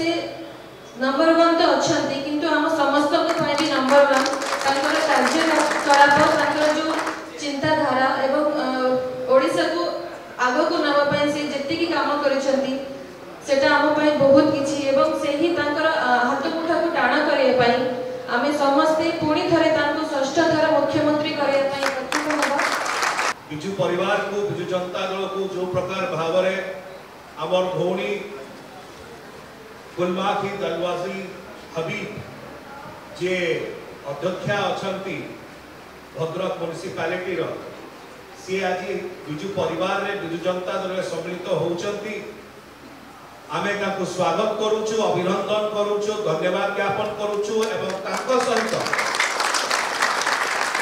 से नंबर 1 तो अच्छा किंतु आम समस्त भी नंबर 1 कार्यकलाप जो चिंताधारा एवं ओडिशा को आग को नामापी से जी कम कर बहुत किसी से ही हाथ मुठा को टाण करने आम समस्ते पुणी थे षष्ठ थर मुख्यमंत्री करने बिजु परिवार को बिजु जनता दल को जो प्रकार भाव में आमर भौणी गुलमाखी दलवासी हबीब जे अध्यक्षा अच्छा भद्रक म्युनिसिपालिटी सी आज बिजु परिवार रे बिजु जनता दल सम्मिलित होउचंती आमे ताको स्वागत करूछु अभिनंदन करूछु धन्यवाद ज्ञापन करूछु एवं ताको सहित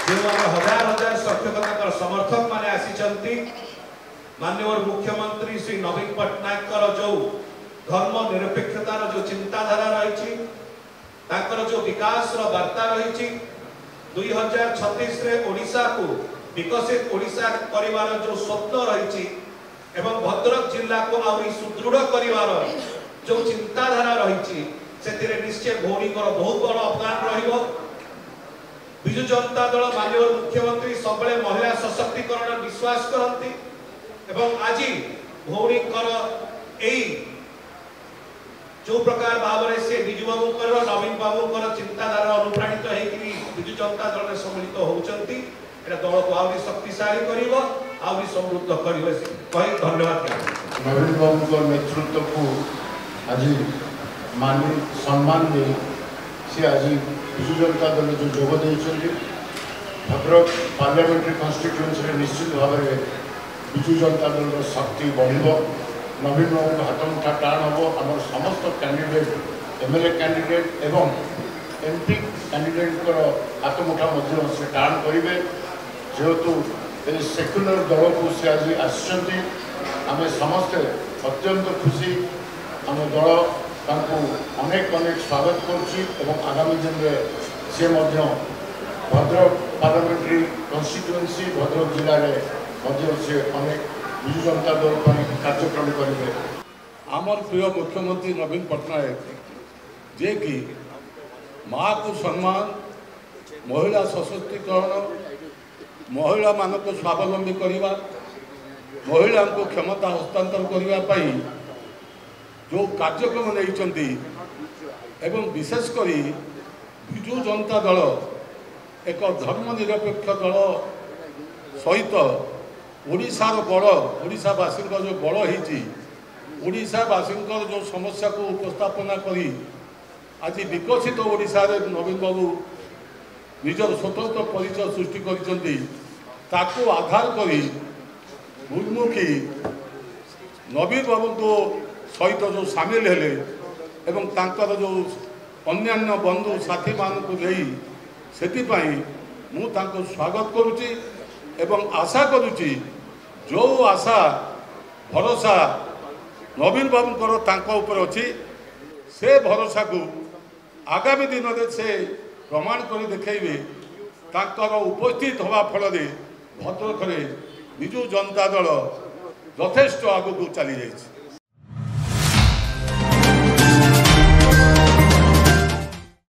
जो हजार हजार संख्यक समर्थक माने आसीचंती माननीय मुख्यमंत्री श्री नवीन पट्टनायक जो धर्म निरपेक्षतार जो चिंताधारा रही जो विकास वार्ता रही 2036 रे ओडिशा को विकसित ओडिशा करिवार जो स्वप्न रही एवं भद्रक जिला को आउरी सुदृढ़ करिवार जो चिंताधारा रही से निश्चय भौणी बहुत बड़ अवदान रहिबो। बिजु जनता दल माननीय मुख्यमंत्री सब महिला सशक्तिकरण विश्वास करती एवं आज भौणी जो प्रकार भाव में से बिजु बाबू नवीन बाबू चिंताधारा अनुप्राणित होगी बिजु जनता दल में सम्मिलित होती दल को आउरी शक्तिशाली कर समृद्ध कर धन्यवाद। नवीन बाबू नेतृत्व को आज मानी सम्मान दे सी आज बिजु जनता दल जो जोग देते भद्रक पार्लियामेंट्री कन्स्टिट्यूएंसी निश्चित भाव में बिजु जनता दल शक्ति बढ़ नवीन बाबू हाथ मुठा टाण हम आम समस्त कैंडिडेट एमएलए कैंडिडेट एवं एमपी कैंडिडेट हाथ मुठा से टाण करेंगे जेहेतु सेक्युलर दल को सी आज आम समस्ते अत्यंत खुशी आम दल अनेक अनेक स्वागत करगामी दिन में सी भद्रक पार्लियामेंट्री कन्स्टिट्यूएंसी भद्रक जिले में सी अनेक बिजु जनता दल कार्यक्रम करेंगे। आमर प्रिय मुख्यमंत्री नवीन पट्टनायक जे कि माँ को सम्मान महिला सशक्तिकरण महिला मान को स्वावलंबी करने महिला को क्षमता हस्तांतर करने जो कार्यक्रम नहीं एवं विशेषकर बिजु जनता दल एक धर्मनिरपेक्ष दल सहित ओडिशार बड़ ओडिशावासी जो बड़ होड़शावासी जो समस्या को उपस्थापना करी आज विकसित ओडिशा रे नवीन बाबू निजर स्वतंत्र परिचय सृष्टि करताको आधार करी गुरुमुखी नवीन बाबू को सहित जो सामिल हेले एवं तांकर जो अन्यान्य बंधु साथी मान को नहीं से स्वागत करुच्ची एवं आशा करुच्ची जो आशा भरोसा नवीन बाबू तांकर अच्छी से भरोसा को आगामी दिन में से प्रमाण कर देखेबे तांकर उपस्थित हवा फल भद्रक बिजु जनता दल यथेष्ट आगू चली जाइए।